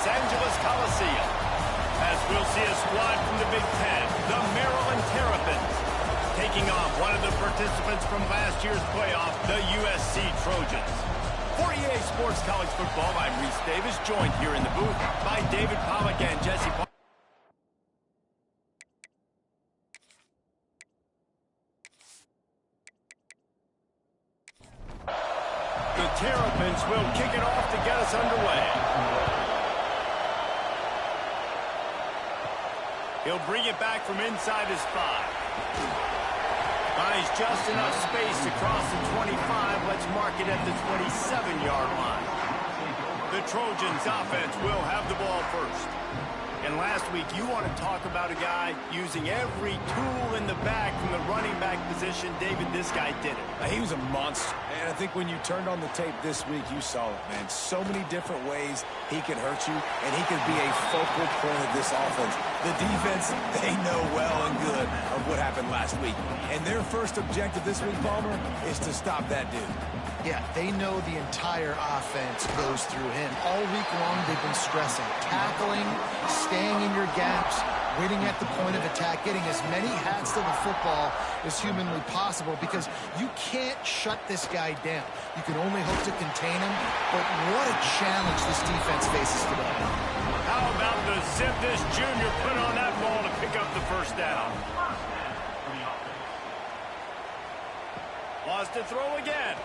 Los Angeles Coliseum, as we'll see a squad from the Big Ten, the Maryland Terrapins, taking on one of the participants from last year's playoff, the USC Trojans. For EA Sports College Football, I'm Reese Davis, joined here in the booth by David Pollack and Jesse Paul. The Terrapins will kick it off to get us underway. He'll bring it back from inside his 5. Buys just enough space to cross the 25. Let's mark it at the 27-yard line. The Trojans offense will have the ball first. And last week, you want to talk about a guy using every tool in the bag from the running back position. David, this guy did it. He was a monster. And I think when you turned on the tape this week, you saw it, man. So many different ways he could hurt you, and he could be a focal point of this offense. The defense, they know well and good of what happened last week. And their first objective this week, Palmer, is to stop that dude. Yeah, they know the entire offense goes through him. All week long, they've been stressing, tackling, staying in your gaps, waiting at the point of attack, getting as many hats to the football as humanly possible, because you can't shut this guy down. You can only hope to contain him, but what a challenge this defense faces today. How about the zip this junior put on that ball to pick up the first down? Lost to throw again.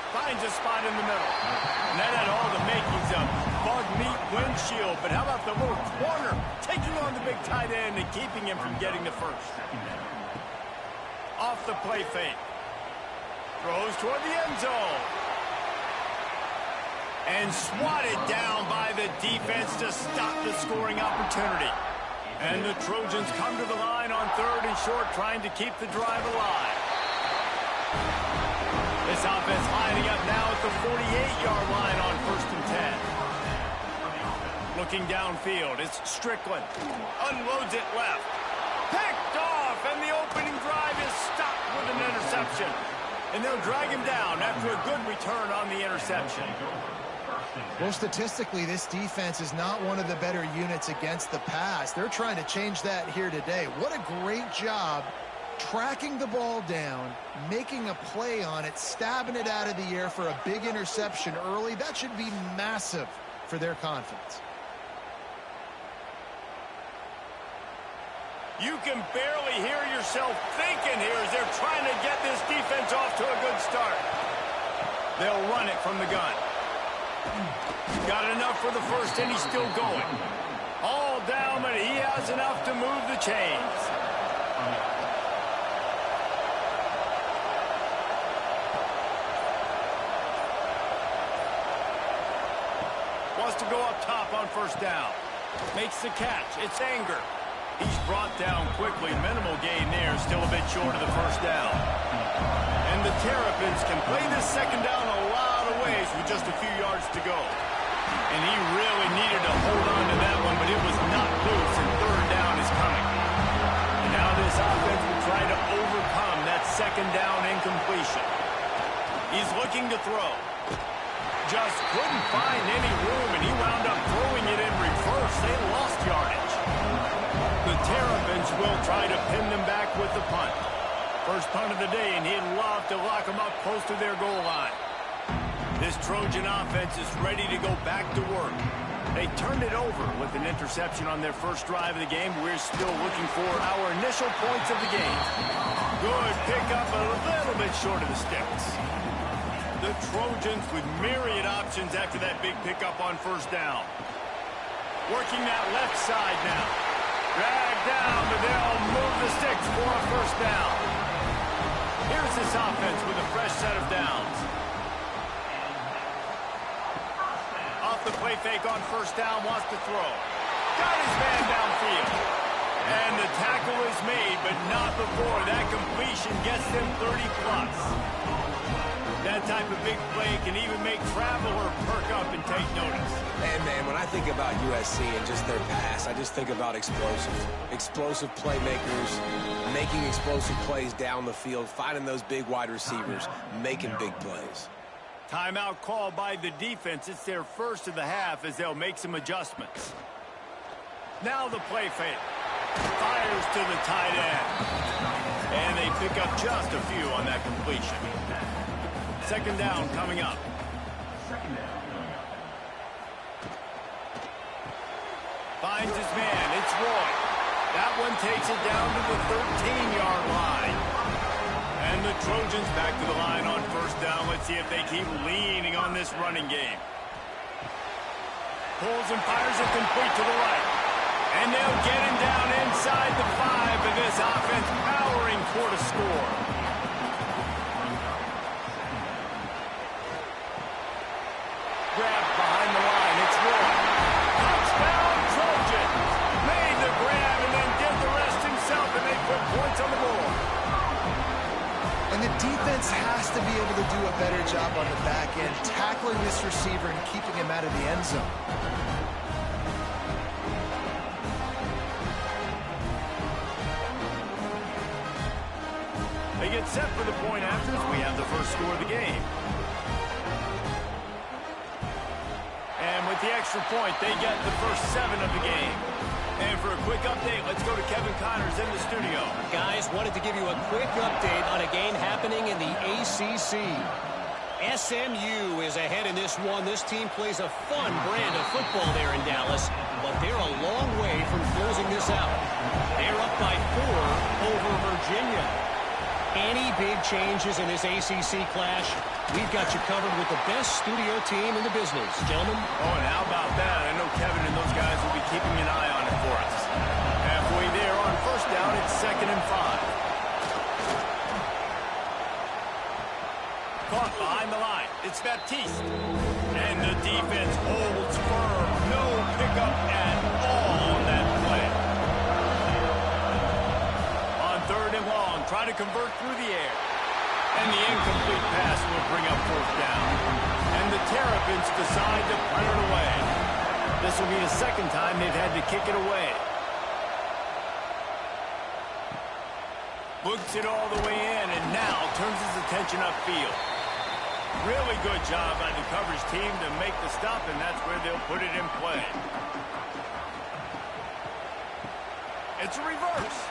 Finds a spot in the middle. And that had all the makings of bug meat windshield. But how about the little corner taking on the big tight end and keeping him from getting the first? Off the play fake. Throws toward the end zone. And swatted down by the defense to stop the scoring opportunity. And the Trojans come to the line on 3rd and short, trying to keep the drive alive. This offense lining up now at the 48-yard line on 1st and 10. Looking downfield, it's Strickland. Unloads it left. Picked off, and the opening drive is stopped with an interception. And they'll drag him down after a good return on the interception. Well, statistically, this defense is not one of the better units against the pass. They're trying to change that here today. What a great job tracking the ball down, making a play on it, stabbing it out of the air for a big interception early. That should be massive for their confidence. You can barely hear yourself thinking here as they're trying to get this defense off to a good start. They'll run it from the gun. Got enough for the first, and he's still going. All down, but he has enough to move the chains. To go up top on 1st down. Makes the catch. It's Anger. He's brought down quickly. Minimal gain there. Still a bit short of the 1st down. And the Terrapins can play this 2nd down a lot of ways with just a few yards to go. And he really needed to hold on to that one, but it was not loose, and 3rd down is coming. And now this offense will try to overcome that 2nd down incompletion. He's looking to throw. Just couldn't find any room, and he wound up throwing it in reverse. They lost yardage. The Terrapins will try to pin them back with the punt. First punt of the day, and he'd love to lock them up close to their goal line. This Trojan offense is ready to go back to work. They turned it over with an interception on their first drive of the game. We're still looking for our initial points of the game. Good pickup, a little bit short of the sticks. The Trojans with myriad options after that big pickup on 1st down. Working that left side now. Drag down, but they'll move the sticks for a 1st down. Here's this offense with a fresh set of downs. Off the play fake on 1st down, wants to throw. Got his man downfield. And the tackle is made, but not before that completion gets them 30+. That type of big play can even make Traveler perk up and take notice. And, man, when I think about USC and just their pass, I just think about explosive playmakers, making explosive plays down the field, finding those big wide receivers, making big plays. Timeout called by the defense. It's their first of the half as they'll make some adjustments. Now the play fake. Fires to the tight end. And they pick up just a few on that completion. Second down coming up. Finds his man. It's Roy. That one takes it down to the 13-yard line. And the Trojans back to the line on first down. Let's see if they keep leaning on this running game. Pulls and fires it complete to the right. And they'll get him down inside the 5 of this offense, powering for the score. Grab behind the line. It's Roy. Touchdown, Trojans. Made the grab and then did the rest himself, and they put points on the board. And the defense has to be able to do a better job on the back end, tackling this receiver and keeping him out of the end zone. They get set for the point after as we have the first score of the game. And with the extra point, they get the first 7 of the game. And for a quick update, let's go to Kevin Connors in the studio. Guys, wanted to give you a quick update on a game happening in the ACC. SMU is ahead in this one. This team plays a fun brand of football there in Dallas, but they're a long way from closing this out. They're up by 4 over Virginia. Any big changes in this ACC clash, we've got you covered with the best studio team in the business. Gentlemen? Oh, and how about that? I know Kevin and those guys will be keeping an eye on it for us. Halfway there on first down, it's 2nd and 5. Caught behind the line. It's Baptiste. And the defense holds firm. No pickup at all on that play. On 3rd and long, try to convert through the air. And the incomplete pass will bring up 4th down. And the Terrapins decide to punt it away. This will be the 2nd time they've had to kick it away. Looks it all the way in and now turns his attention upfield. Really good job by the coverage team to make the stop, and that's where they'll put it in play. It's a reverse.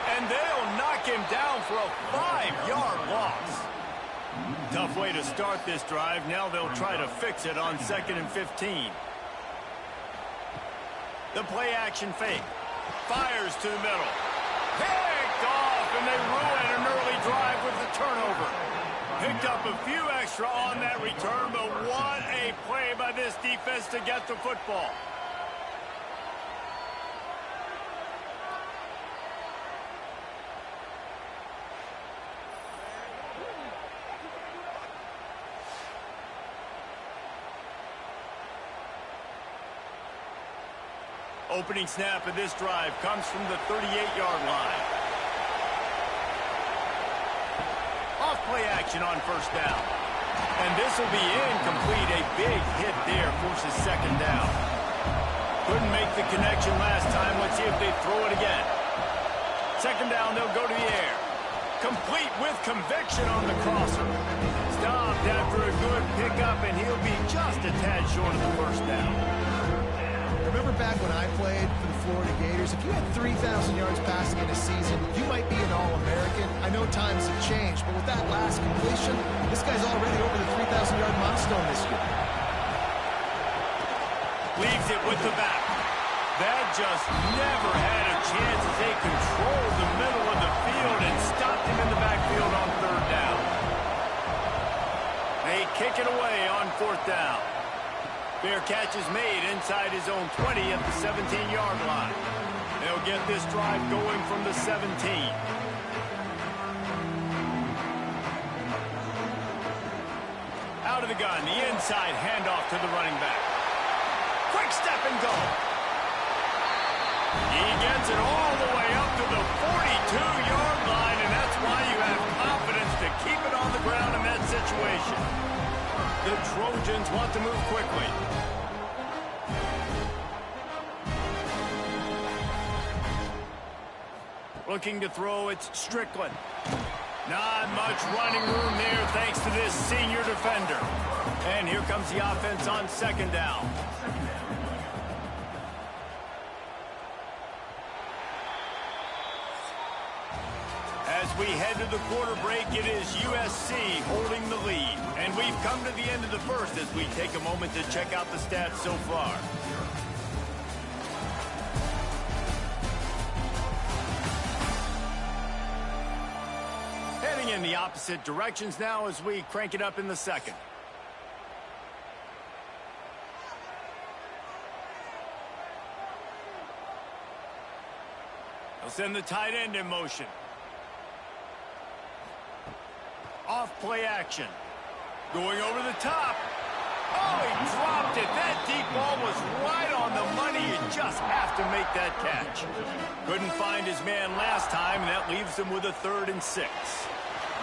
And they'll knock him down for a 5-yard loss. Tough way to start this drive. Now they'll try to fix it on 2nd and 15. The play action fake. Fires to the middle. Picked off, and they ruin an early drive with the turnover. Picked up a few extra on that return, but what a play by this defense to get the football. Opening snap of this drive comes from the 38-yard line. Off play action on first down. And this will be incomplete. A big hit there forces 2nd down. Couldn't make the connection last time. Let's see if they throw it again. 2nd down, they'll go to the air. Complete with conviction on the crosser. Stopped after a good pickup, and he'll be just a tad short of the first down. Remember back when I played for the Florida Gators, if you had 3,000 yards passing in a season, you might be an All-American. I know times have changed, but with that last completion, this guy's already over the 3,000-yard milestone this year. Leaves it with the back. That just never had a chance as they controlled the middle of the field and stopped him in the backfield on 3rd down. They kick it away on 4th down. Fair catch is made inside his own 20 at the 17-yard line. They'll get this drive going from the 17. Out of the gun, the inside handoff to the running back. Quick step and go. He gets it all the way up to the 42-yard line, and that's why you have confidence to keep it on the ground in that situation. The Trojans want to move quickly. Looking to throw, it's Strickland. Not much running room there thanks to this senior defender. And here comes the offense on second down. As we head to the quarter break, it is USC holding the lead. And we've come to the end of the first as we take a moment to check out the stats so far. Heading in the opposite directions now as we crank it up in the second. They'll send the tight end in motion. Off play action. Going over the top. Oh, he dropped it. That deep ball was right on the money. You just have to make that catch. Couldn't find his man last time, and that leaves him with a 3rd and 6.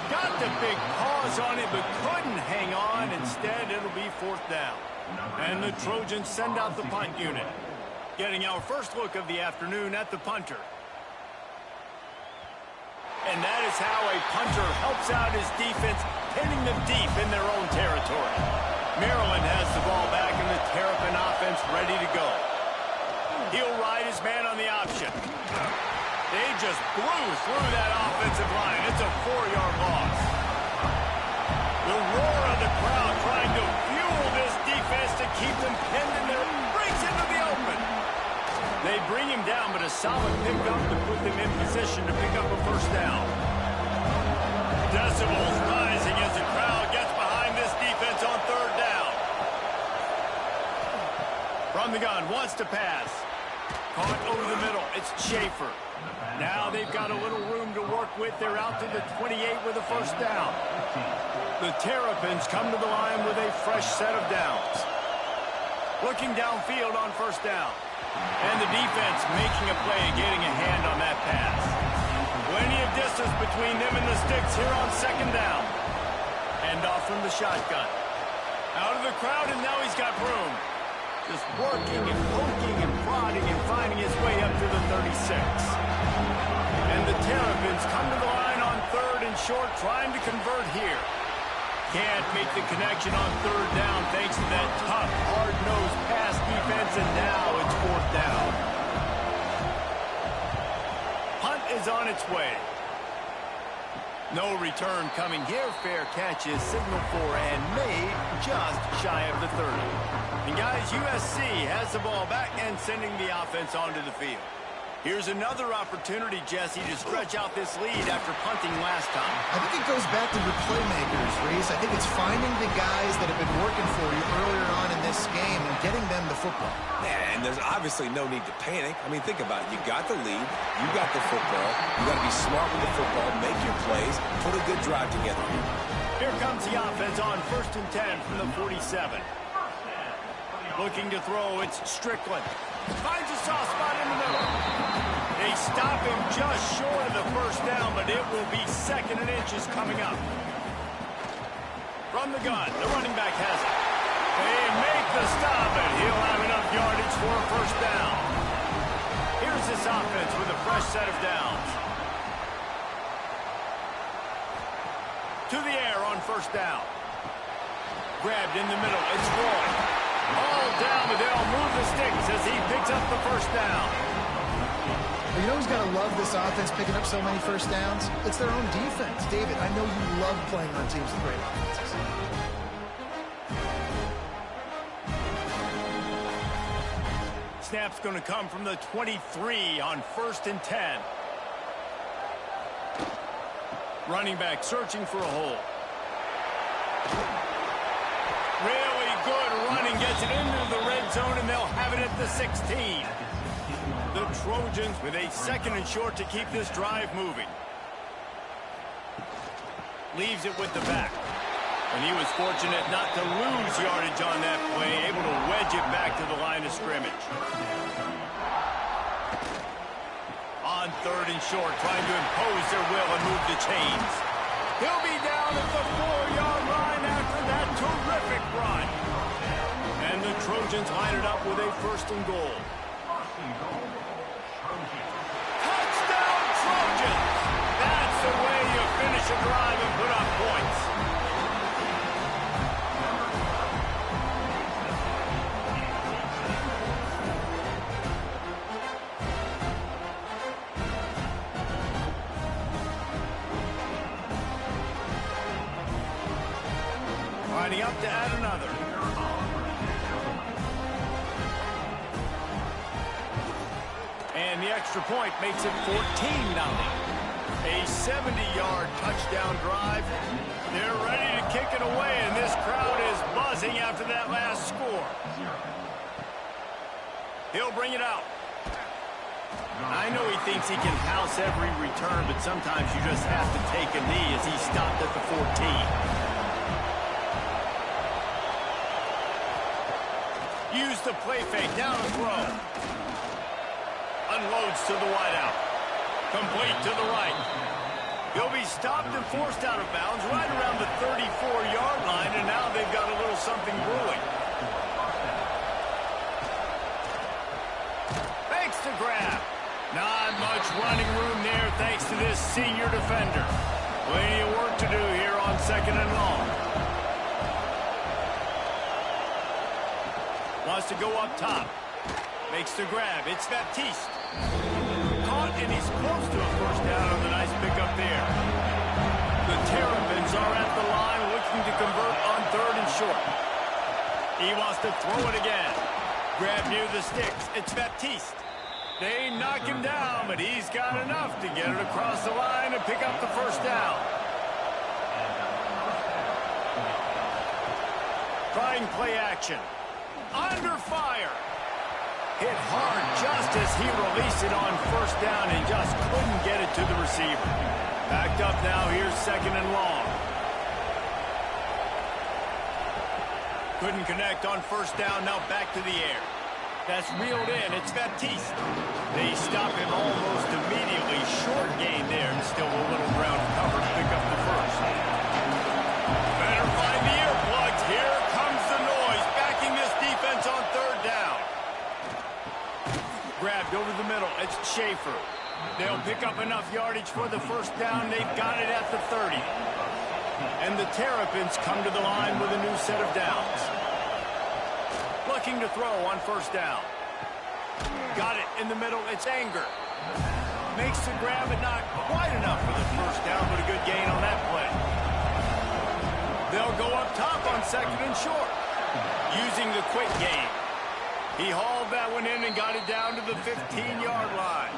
Got the big paws on it, but couldn't hang on. Instead, it'll be 4th down. And the Trojans send out the punt unit. Getting our first look of the afternoon at the punter. And that is how a punter helps out his defense, pinning them deep in their own territory. Maryland has the ball back, and the Terrapin offense ready to go. He'll ride his man on the option. They just blew through that offensive line. It's a 4-yard loss. The roar of the crowd trying to fuel this defense to keep them pinned in there. Breaks into the open. They bring him down, but a solid pickup to put them in position to pick up a 1st down. Decibels rising as the crowd gets behind this defense on 3rd down. From the gun, wants to pass. Caught over the middle. It's Schaefer. Now they've got a little room to work with. They're out to the 28 with a 1st down. The Terrapins come to the line with a fresh set of downs. Looking downfield on 1st down. And the defense making a play, getting a hand on that pass. Plenty of distance between them and the sticks here on 2nd down. And off from the shotgun. Out of the crowd, and now he's got room. Just working and poking and prodding and finding his way up to the 36. And the Terrapins come to the line on 3rd and short, trying to convert here. Can't make the connection on 3rd down thanks to that tough, hard-nosed pass defense, and now it's 4th down. Punt is on its way. No return coming here. Fair catch is signaled for and made just shy of the 30. And guys, USC has the ball back and sending the offense onto the field. Here's another opportunity, Jesse, to stretch out this lead after punting last time. I think it goes back to your playmakers, Reese. I think it's finding the guys that have been working for you earlier on in this game and getting them the football. Yeah, and there's obviously no need to panic. I mean, think about it. You got the lead. You got the football. You got to be smart with the football, make your plays, put a good drive together. Here comes the offense on 1st and 10 from the 47. Looking to throw, it's Strickland. Finds a soft spot in the middle. They stop him just short of the 1st down, but it will be 2nd and inches coming up. From the gun, the running back has it. They make the stop, and he'll have enough yardage for a 1st down. Here's this offense with a fresh set of downs. To the air on 1st down. Grabbed in the middle, it's Roy. All down, but they'll move the sticks as he picks up the 1st down. Well, you know who's got to love this offense picking up so many 1st downs? It's their own defense. David, I know you love playing on teams with great offenses. Snap's going to come from the 23 on 1st and 10. Running back searching for a hole. Really good running, gets it into the red zone, and they'll have it at the 16. The Trojans with a 2nd and short to keep this drive moving. Leaves it with the back. And he was fortunate not to lose yardage on that play, able to wedge it back to the line of scrimmage. On 3rd and short, trying to impose their will and move the chains. He'll be down at the 4-yard line after that terrific run. And the Trojans line it up with a 1st and goal. Touchdown, Trojans! That's the way you finish a a drive and put up points. Lining up to add another. And the extra point makes it 14-0. A 70-yard touchdown drive. They're ready to kick it away, and this crowd is buzzing after that last score. He'll bring it out. I know he thinks he can house every return, but sometimes you just have to take a knee as he stopped at the 14. Use the play fake, down and throw. Unloads to the wideout. Complete to the right. He'll be stopped and forced out of bounds right around the 34-yard line, and now they've got a little something brewing. Thanks to grab. Not much running room there thanks to this senior defender. Plenty of work to do here on 2nd and long. Wants to go up top. Makes the grab. It's Baptiste. Caught, and he's close to a first down on the nice pickup there. The Terrapins are at the line looking to convert on 3rd and short. He wants to throw it again. Grab near the sticks. It's Baptiste. They knock him down, but he's got enough to get it across the line and pick up the first down. Trying play action. Under fire. Hit hard just as he released it on first down and just couldn't get it to the receiver. Backed up now, here's 2nd and long. Couldn't connect on first down, now back to the air. That's reeled in, it's Baptiste. They stop him almost immediately. Short gain there, and still a little ground to cover to pick up the first. Better find the earplugs. Here comes the noise, backing this defense on 3rd down. Grabbed over the middle. It's Schaefer. They'll pick up enough yardage for the first down. They've got it at the 30. And the Terrapins come to the line with a new set of downs. Looking to throw on first down. Got it in the middle. It's Anger. Makes the grab, but not quite enough for the first down, but a good gain on that play. They'll go up top on 2nd and short. Using the quick game. He hauled that one in and got it down to the 15-yard line.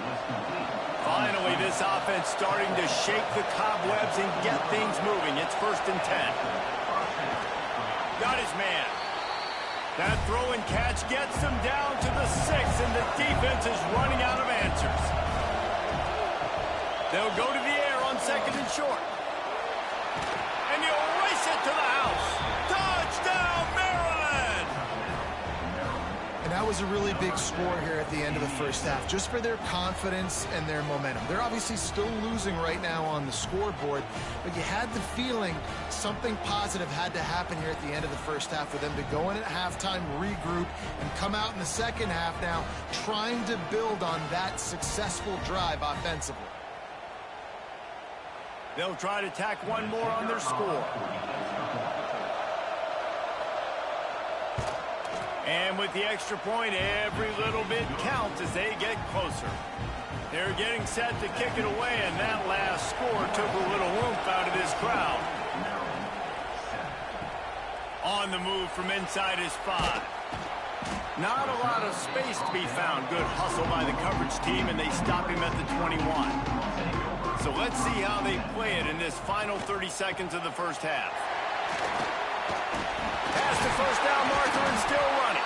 Finally, this offense starting to shake the cobwebs and get things moving. It's 1st and 10. Got his man. That throw and catch gets them down to the 6, and the defense is running out of answers. They'll go to the air on 2nd and short. And he'll race it to the house. Touchdown, Maryland! And that was a really big score here at the end of the first half, just for their confidence and their momentum. They're obviously still losing right now on the scoreboard, but you had the feeling something positive had to happen here at the end of the first half for them to go in at halftime, regroup, and come out in the second half now trying to build on that successful drive offensively. They'll try to tack one more on their score. And with the extra point, every little bit counts as they get closer. They're getting set to kick it away, and that last score took a little oomph out of this crowd. On the move from inside his 5. Not a lot of space to be found. Good hustle by the coverage team, and they stop him at the 21. So let's see how they play it in this final 30 seconds of the first half. Past the first down marker and still running.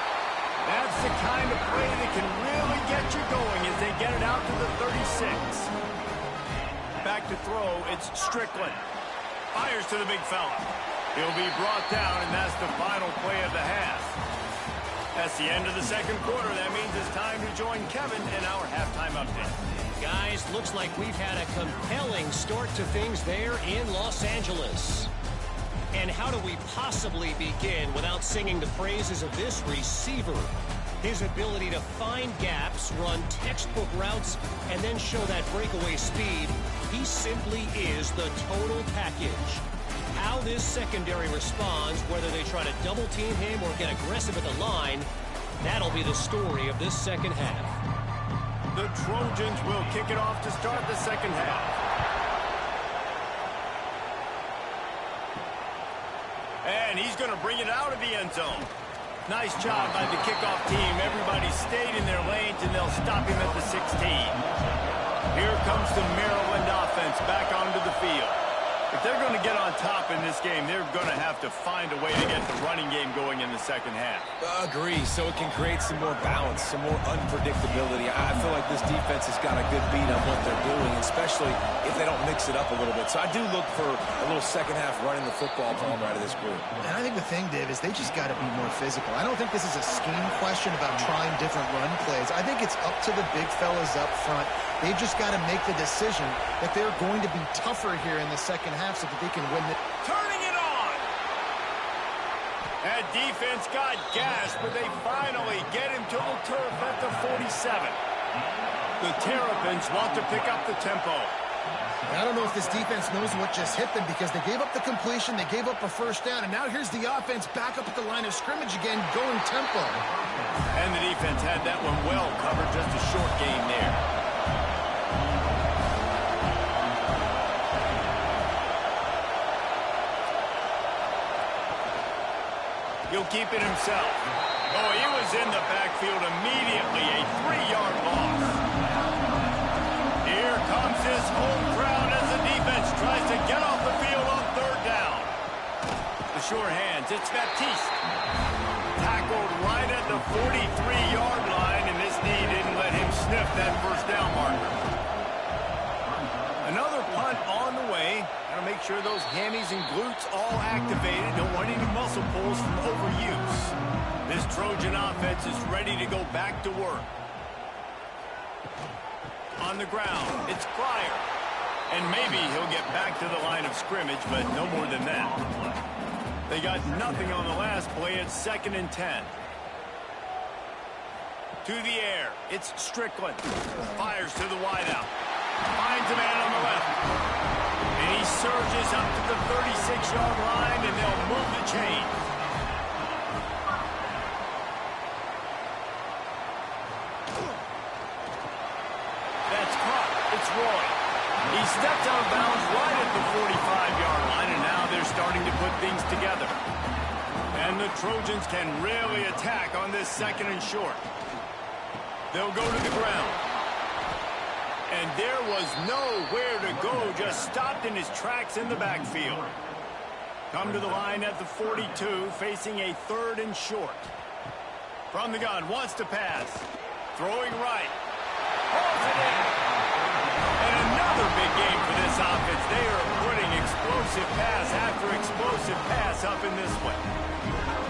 That's the kind of play that can really get you going as they get it out to the 36. Back to throw, it's Strickland. Fires to the big fella. He'll be brought down, and that's the final play of the half. That's the end of the second quarter. That means it's time to join Kevin in our halftime update. Guys, looks like we've had a compelling start to things there in Los Angeles. And how do we possibly begin without singing the praises of this receiver? His ability to find gaps, run textbook routes, and then show that breakaway speed, he simply is the total package. How this secondary responds, whether they try to double-team him or get aggressive at the line, that'll be the story of this second half. The Trojans will kick it off to start the second half. And he's going to bring it out of the end zone. Nice job by the kickoff team. Everybody stayed in their lanes, and they'll stop him at the 16. Here comes the Maryland offense back onto the field. If they're going to get on top in this game, they're going to have to find a way to get the running game going in the second half. Agree, so it can create some more balance, some more unpredictability. I feel like this defense has got a good beat on what they're doing, especially if they don't mix it up a little bit. So I do look for a little second half running the football ball right of this group. And I think the thing, Dave, is they just got to be more physical. I don't think this is a scheme question about trying different run plays. I think it's up to the big fellas up front. They've just got to make the decision that they're going to be tougher here in the second half so that they can win it. Turning it on! That defense got gas, but they finally get him to the turf at the 47. The Terrapins want to pick up the tempo. I don't know if this defense knows what just hit them because they gave up the completion, they gave up a first down, and now here's the offense back up at the line of scrimmage again, going tempo. And the defense had that one well covered, just a short gain there. He'll keep it himself. Oh, he was in the backfield immediately. A 3-yard loss. Here comes this home crowd as the defense tries to get off the field on third down. The sure hands. It's Baptiste. Tackled right at the 43-yard line, and this knee didn't let him sniff that first down marker. Another punt on the way. Got to make sure those hammies and glutes all activated. Don't want any muscle pulls from overuse. This Trojan offense is ready to go back to work. On the ground, it's Pryor. And maybe he'll get back to the line of scrimmage, but no more than that. They got nothing on the last play. It's 2nd and 10. To the air, it's Strickland. Fires to the wideout. Finds a man on the left. And he surges up to the 36-yard line, and they'll move the chain. That's caught. It's Roy. He stepped out of bounds right at the 45-yard line, and now they're starting to put things together. And the Trojans can really attack on this 2nd and short. They'll go to the ground. And there was nowhere to go, just stopped in his tracks in the backfield. Come to the line at the 42, facing a 3rd and short. From the gun, wants to pass. Throwing right. Holds it in. And another big game for this offense. They are putting explosive pass after explosive pass up in this one.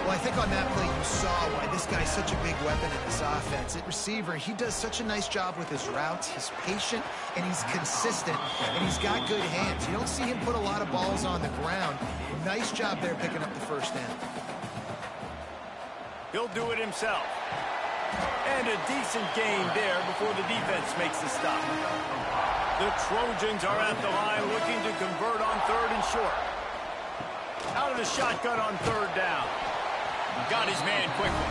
Well, I think on that play you saw why this guy's such a big weapon in this offense. At receiver, he does such a nice job with his routes. He's patient, and he's consistent, and he's got good hands. You don't see him put a lot of balls on the ground. Nice job there picking up the first down. He'll do it himself. And a decent gain there before the defense makes the stop. The Trojans are at the line looking to convert on 3rd and short. Out of the shotgun on 3rd down. Got his man quickly.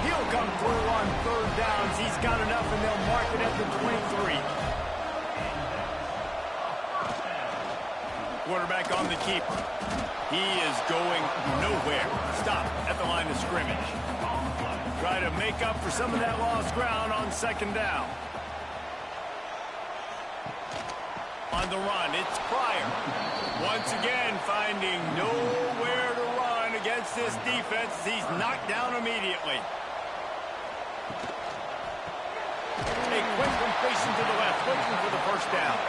He'll come through on 3rd downs. He's got enough, and they'll mark it at the 23. Quarterback on the keeper. He is going nowhere. Stop at the line of scrimmage. Try to make up for some of that lost ground on 2nd down. On the run, it's Pryor. Once again, finding nowhere to run against this defense. He's knocked down immediately. A quick completion to the left, looking for the first down.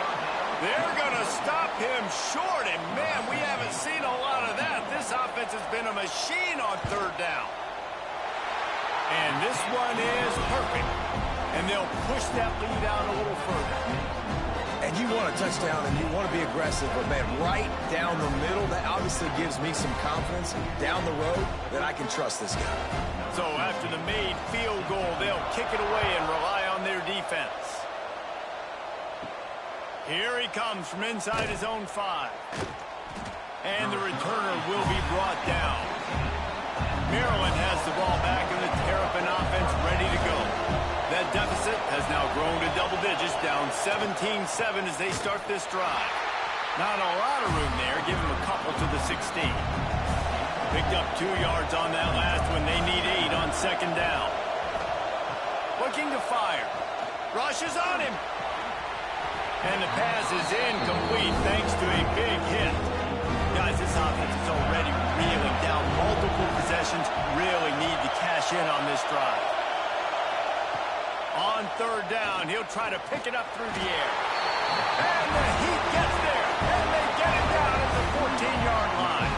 They're going to stop him short, and man, we haven't seen a lot of that. This offense has been a machine on 3rd down. And this one is perfect. And they'll push that lead out a little further. And you want a touchdown and you want to be aggressive, but man, right down the middle, that obviously gives me some confidence down the road that I can trust this guy. So after the made field goal, they'll kick it away and rely on their defense. Here he comes from inside his own 5. And the returner will be brought down. Maryland has the ball back and the Terrapin offense ready to go. That deficit has now grown to double digits, down 17-7 as they start this drive. Not a lot of room there, give them a couple to the 16. Picked up 2 yards on that last one. They need 8 on second down. Looking to fire. Rushes on him. And the pass is incomplete thanks to a big hit. Guys, this offense is already reeling down. Multiple possessions, really need to cash in on this drive. On third down, he'll try to pick it up through the air. And the Heat gets there, and they get it down at the 14-yard line.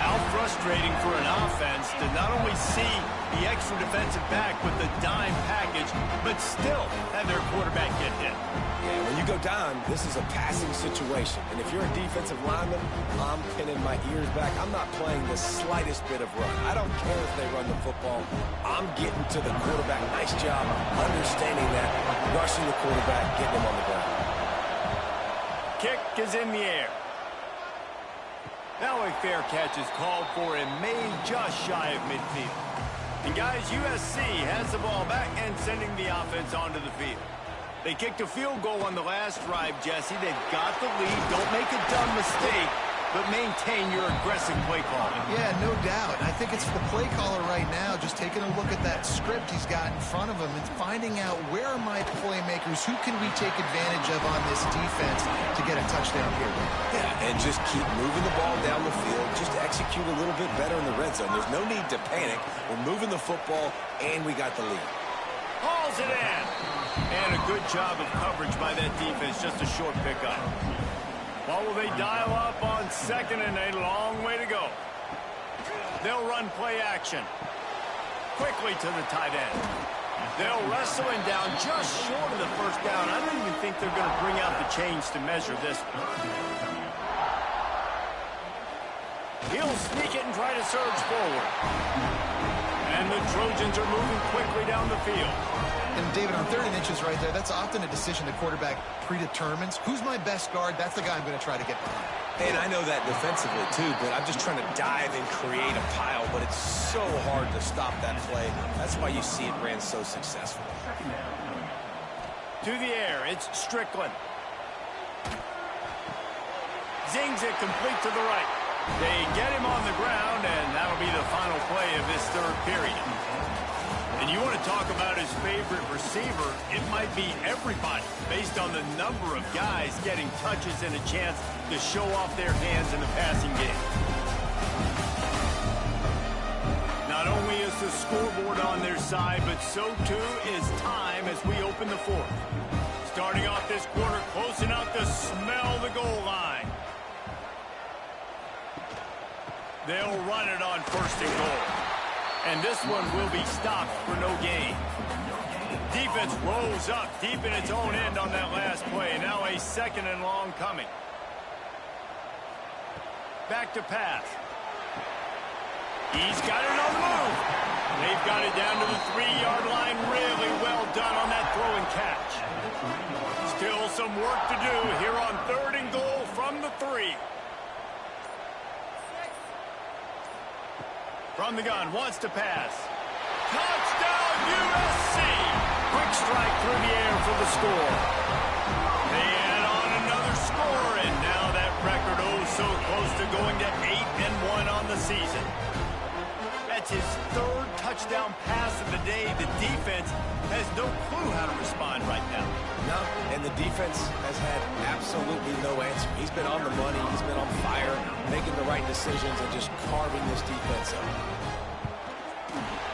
How frustrating for an offense to not only see the extra defensive back with the dime package, but still have their quarterback get hit. Yeah, when you go down, this is a passing situation. And if you're a defensive lineman, I'm pinning my ears back. I'm not playing the slightest bit of run. I don't care if they run the football. I'm getting to the quarterback. Nice job understanding that, rushing the quarterback, getting him on the ground. Kick is in the air. Now a fair catch is called for and made just shy of midfield. And guys, USC has the ball back and sending the offense onto the field. They kicked a field goal on the last drive, Jesse. They've got the lead. Don't make a dumb mistake, but maintain your aggressive play calling. Yeah, no doubt. I think it's the play caller right now just taking a look at that script he's got in front of him and finding out where are my playmakers, who can we take advantage of on this defense to get a touchdown here. Yeah, and just keep moving the ball down the field. Just execute a little bit better in the red zone. There's no need to panic. We're moving the football, and we got the lead. Hauls it in. And a good job of coverage by that defense. Just a short pickup. What will they dial up on second and a long way to go? They'll run play action. Quickly to the tight end. They'll wrestle him down just short of the first down. I don't even think they're going to bring out the chains to measure this one. He'll sneak it and try to surge forward. And the Trojans are moving quickly down the field. And David, on 30 inches right there, that's often a decision the quarterback predetermines. Who's my best guard? That's the guy I'm going to try to get behind. And I know that defensively, too, but I'm just trying to dive and create a pile, but it's so hard to stop that play. That's why you see it ran so successful. To the air, it's Strickland. Zings it complete to the right. They get him on the ground, and that'll be the final play of this third period. And you want to talk about his favorite receiver, it might be everybody, based on the number of guys getting touches and a chance to show off their hands in the passing game. Not only is the scoreboard on their side, but so too is time as we open the fourth. Starting off this quarter close enough to smell the goal line. They'll run it on first and goal. And this one will be stopped for no gain. Defense rolls up deep in its own end on that last play. Now a second and long coming. Back to pass. He's got it on the move. They've got it down to the 3-yard line. Really well done on that throw and catch. Still some work to do here on third and goal from the 3. From the gun, wants to pass. Touchdown, USC! Quick strike through the air for the score. They add on another score, and now that record so close to going to 8-1 on the season. That's his third touchdown pass of the day. The defense has no clue how to respond right now. No, and the defense has had absolutely no answer. He's been on the money. He's been on fire, making the right decisions and just carving this defense up.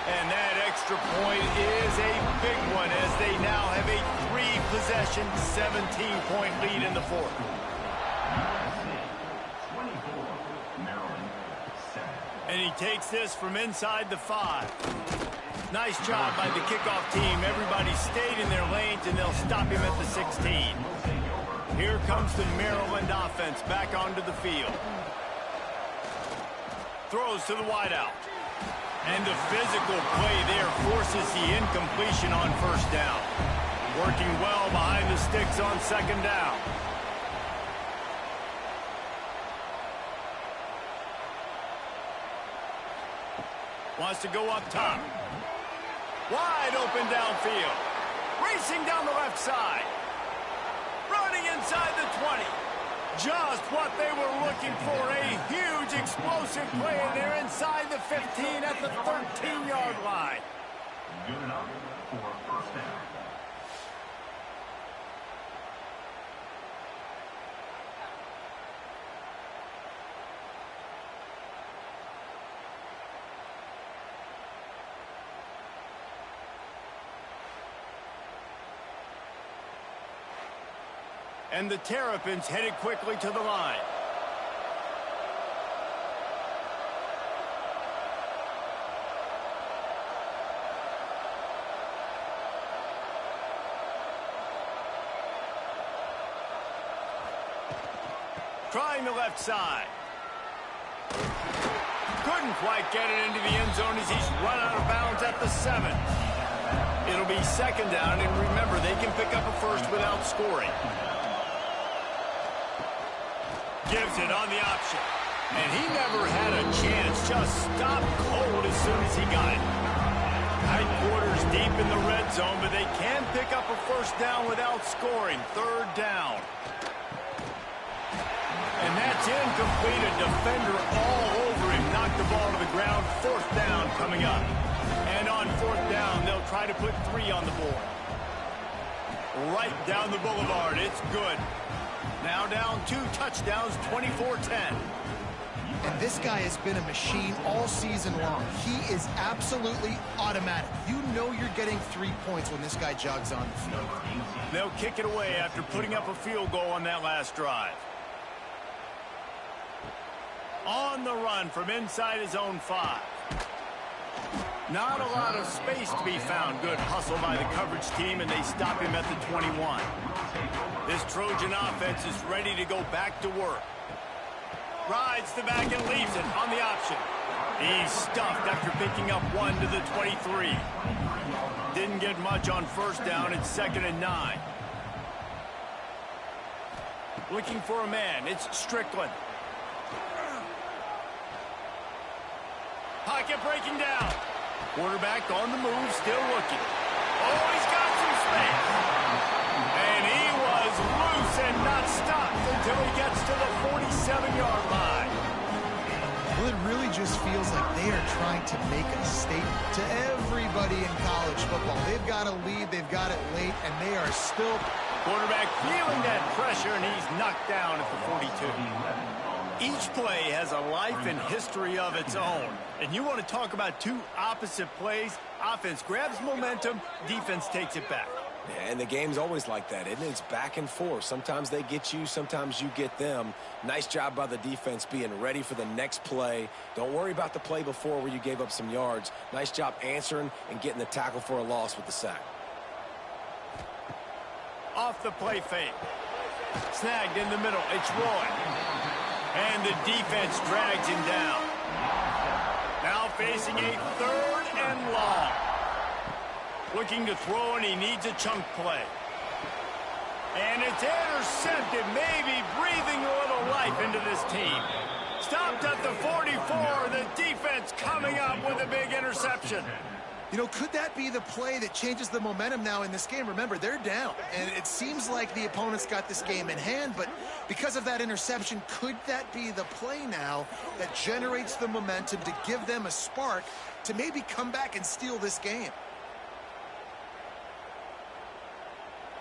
And that extra point is a big one as they now have a 3-possession, 17-point lead in the fourth. And he takes this from inside the 5. Nice job by the kickoff team. Everybody stayed in their lanes, and they'll stop him at the 16. Here comes the Maryland offense back onto the field. Throws to the wideout. And the physical play there forces the incompletion on first down. Working well behind the sticks on second down. Wants to go up top. Wide open downfield. Racing down the left side. Running inside the 20. Just what they were looking for. A huge explosive play, and they're inside the 15 at the 13-yard line. Good enough for first down. And the Terrapins headed quickly to the line. Trying the left side. Couldn't quite get it into the end zone as he's run out of bounds at the 7. It'll be second down, and remember, they can pick up a first without scoring. Gives it on the option. And he never had a chance. Just stopped cold as soon as he got it. Tight quarters deep in the red zone, but they can pick up a first down without scoring. Third down. And that's incomplete. A defender all over him. Knocked the ball to the ground. Fourth down coming up. And on fourth down, they'll try to put 3 on the board. Right down the boulevard. It's good. Now down 2 touchdowns, 24-10. And this guy has been a machine all season long. He is absolutely automatic. You know you're getting 3 points when this guy jogs on the field. They'll kick it away after putting up a field goal on that last drive. On the run from inside his own 5. Not a lot of space to be found. Good hustle by the coverage team, and they stop him at the 21. This Trojan offense is ready to go back to work. Rides the back and leaves it on the option. He's stuffed after picking up 1 to the 23. Didn't get much on first down. It's 2nd and 9. Looking for a man. It's Strickland. Pocket breaking down. Quarterback on the move, still looking. Oh, he's got some space. And he was loose and not stopped until he gets to the 47-yard line. Well, it really just feels like they are trying to make a statement to everybody in college football. They've got a lead, they've got it late, and they are still... Quarterback feeling that pressure, and he's knocked down at the 42. Each play has a life and history of its own. And you want to talk about 2 opposite plays. Offense grabs momentum, defense takes it back. Yeah, and the game's always like that, isn't it? It's back and forth. Sometimes they get you, sometimes you get them. Nice job by the defense being ready for the next play. Don't worry about the play before where you gave up some yards. Nice job answering and getting the tackle for a loss with the sack. Off the play fake. Snagged in the middle. It's Roy. And the defense drags him down. Now facing a 3rd and long. Looking to throw, and he needs a chunk play. And it's intercepted, maybe breathing a little life into this team. Stopped at the 44. The defense coming up with a big interception. You know, could that be the play that changes the momentum now in this game? Remember, they're down, and it seems like the opponent's got this game in hand, but because of that interception, could that be the play now that generates the momentum to give them a spark to maybe come back and steal this game?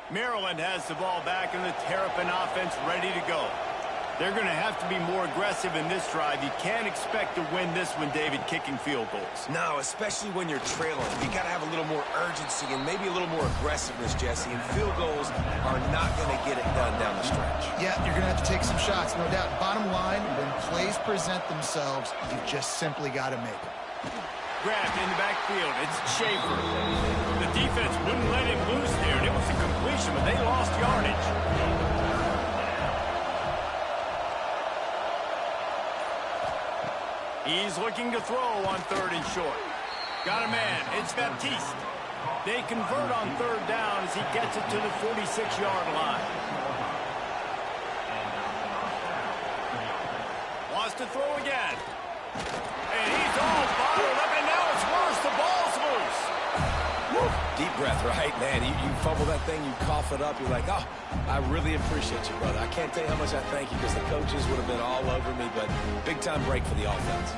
Maryland has the ball back, and the Terrapin offense ready to go. They're going to have to be more aggressive in this drive. You can't expect to win this one, David, kicking field goals. No, especially when you're trailing. You got to have a little more urgency and maybe a little more aggressiveness, Jesse. And field goals are not going to get it done down the stretch. Yeah, You're going to have to take some shots, no doubt. Bottom line, when plays present themselves, you just simply got to make them. Grabbed in the backfield. It's Schaefer. The defense wouldn't let him loose there, and it was a completion, but they lost yardage. He's looking to throw on 3rd and short. Got a man. It's Baptiste. They convert on 3rd down as he gets it to the 46-yard line. Wants to throw again. And he's all bottled up, and now it's worse. The ball's loose. Woo. Deep breath, right, man? You fumble that thing, you cough it up, you're like, oh, I really appreciate you, brother. I can't tell you how much I thank you because the coaches would have been all over me, but big-time break for the offense.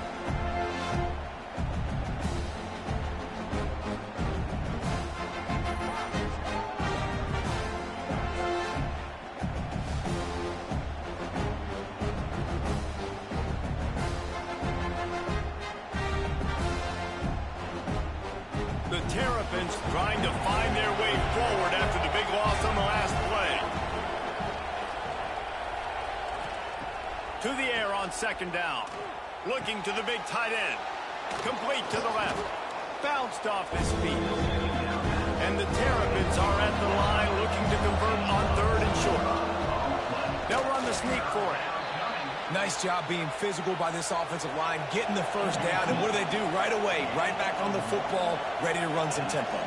The Terrapins trying to find their way forward after the big loss on the last play. To the air on 2nd down. Looking to the big tight end. Complete to the left. Bounced off his feet. And the Terrapins are at the line looking to convert on 3rd and short. They'll run the sneak for it. Nice job being physical by this offensive line, getting the 1st down, and what do? Right away, right back on the football, ready to run some tempo.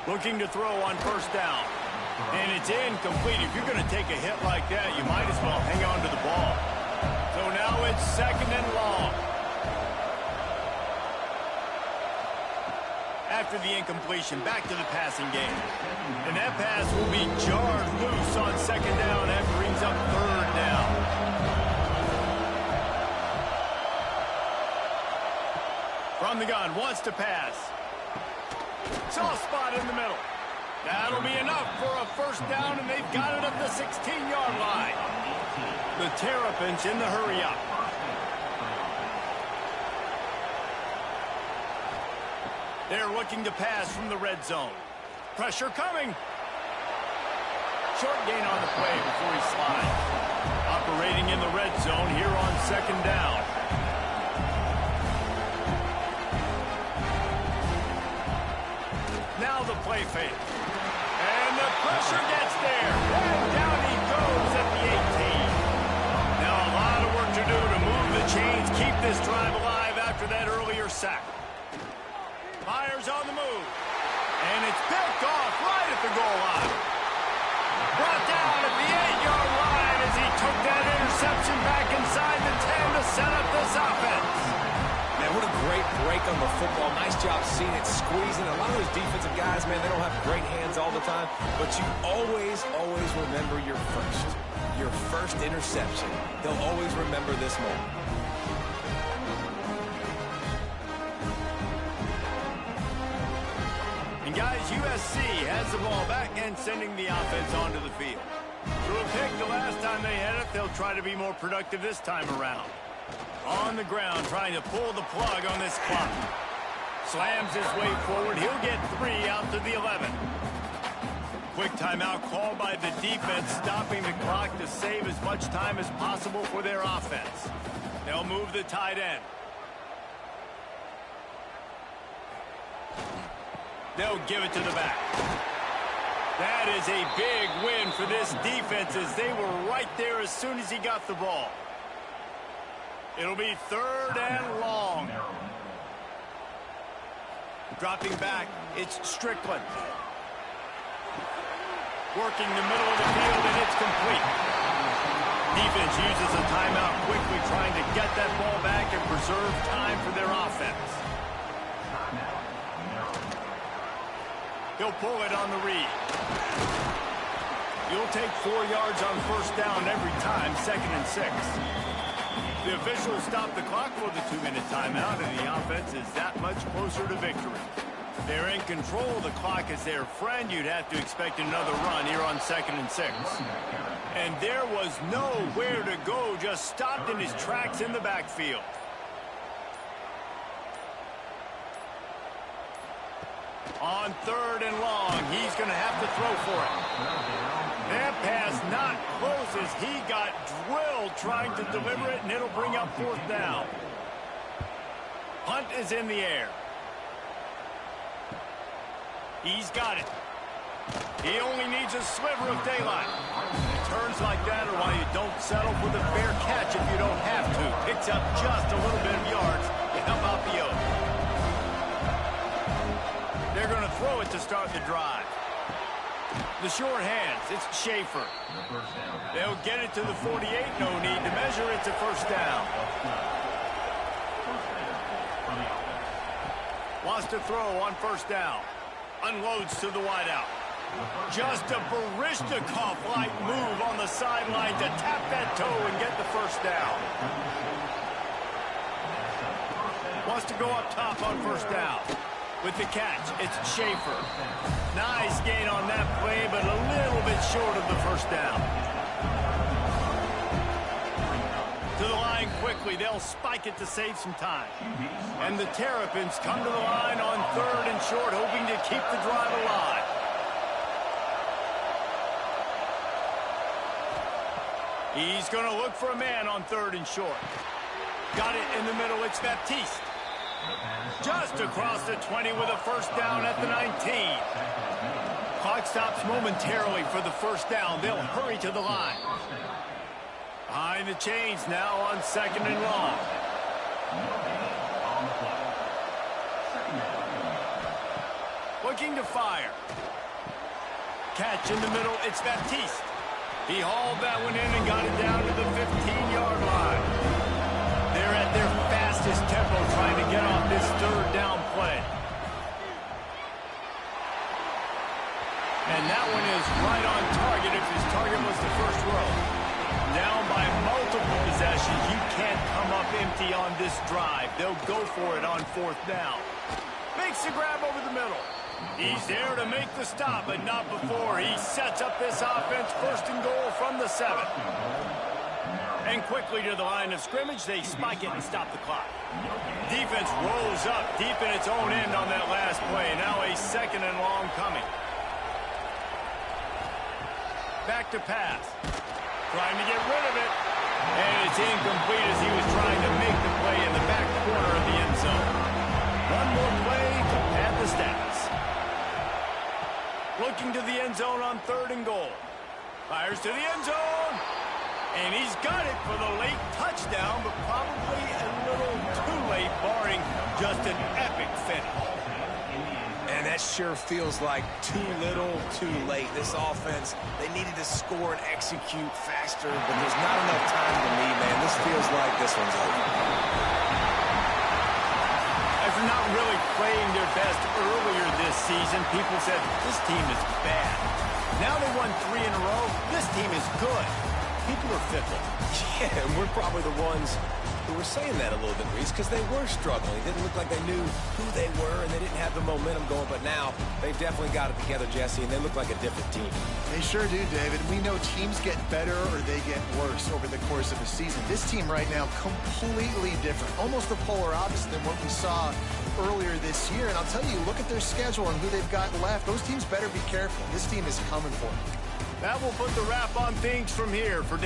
Looking to throw on 1st down. And it's incomplete. If you're going to take a hit like that, you might as well hang on to the ball. So now it's 2nd and long. After the incompletion, back to the passing game. And that pass will be jarred loose on 2nd down. That brings up 3rd down. From the gun, wants to pass. Soft spot in the middle. That'll be enough for a 1st down, and they've got it at the 16-yard line. The Terrapins in the hurry-up. They're looking to pass from the red zone. Pressure coming. Short gain on the play before he slides. Operating in the red zone here on 2nd down. Now the play fake. And the pressure gets there. And down he goes at the 18. Now a lot of work to do to move the chains, keep this drive alive after that earlier sack. Myers on the move. And it's picked off right at the goal line. Brought down at the 8-yard line as he took that interception back inside the 10 to set up this offense. Man, what a great break on the football. Nice job seeing it, squeezing. A lot of those defensive guys, man, they don't have great hands all the time, but you always remember your first interception. They'll always remember this moment. And guys, USC has the ball back and sending the offense onto the field. Threw a pick the last time they had it. They'll try to be more productive this time around. On the ground, trying to pull the plug on this clock. Slams his way forward. He'll get 3 out to the 11. Quick timeout called by the defense, stopping the clock to save as much time as possible for their offense. They'll move the tight end. They'll give it to the back. That is a big win for this defense as they were right there as soon as he got the ball. It'll be 3rd and long. Dropping back, it's Strickland. Working the middle of the field, and it's complete. Defense uses a timeout quickly, trying to get that ball back and preserve time for their offense. He'll pull it on the read. You'll take 4 yards on 1st down every time, 2nd and 6. The officials stop the clock for the 2-minute timeout, and the offense is that much closer to victory. They're in control. The clock is their friend. You'd have to expect another run here on 2nd and 6. And there was nowhere to go, just stopped in his tracks in the backfield. On 3rd and long, he's going to have to throw for it. That pass not close as he got drilled trying to deliver it, and it'll bring up 4th down. Punt is in the air. He's got it. He only needs a sliver of daylight. Turns like that are why you don't settle for the fair catch if you don't have to. picks up just a little bit of yards to help out the Oaks. They're going to throw it to start the drive. The short hands, it's Schaefer. They'll get it to the 48, no need to measure. It's a first down. Wants to throw on first down. Unloads to the wideout. Just a Barishnikov-like move on the sideline to tap that toe and get the first down. Wants to go up top on first down. With the catch, it's Schaefer. Nice gain on that play, but a little bit short of the first down. To the line quickly. They'll spike it to save some time. And the Terrapins come to the line on 3rd and short, hoping to keep the drive alive. He's going to look for a man on 3rd and short. Got it in the middle. It's Baptiste. Just across the 20 with a first down at the 19. Clock stops momentarily for the first down. They'll hurry to the line. Behind the chains now on 2nd and long. Looking to fire. Catch in the middle. It's Baptiste. He hauled that one in and got it down to the 15-yard line. They're at their fastest tempo trying to get off this 3rd down play. And that one is right on target if his target was the first row. Down by multiple possessions. You can't come up empty on this drive. They'll go for it on 4th down. Makes the grab over the middle. He's there to make the stop, but not before he sets up this offense. 1st and goal from the 7. And quickly to the line of scrimmage, they spike it and stop the clock. Defense rolls up deep in its own end on that last play. Now a 2nd and long coming. Back to pass. Trying to get rid of it. And it's incomplete as he was trying to make the play in the back corner of the end zone. One more play to pad the stats. Looking to the end zone on 3rd and goal. Fires to the end zone. And he's got it for the late touchdown, but probably a little too late, barring just an epic finish. And that sure feels like too little, too late. This offense, they needed to score and execute faster, but there's not enough time to me, man. This feels like this one's over. After not really playing their best earlier this season, people said, this team is bad. Now they won 3 in a row. This team is good. People are fickle. Yeah, and we're probably the ones who were saying that a little bit, Reese, because they were struggling. It didn't look like they knew who they were, and they didn't have the momentum going. But now they've definitely got it together, Jesse, and they look like a different team. They sure do, David. We know teams get better or they get worse over the course of a season. This team right now, completely different. Almost the polar opposite than what we saw earlier this year. And I'll tell you, look at their schedule and who they've got left. Those teams better be careful. This team is coming for them. That will put the wrap on things from here for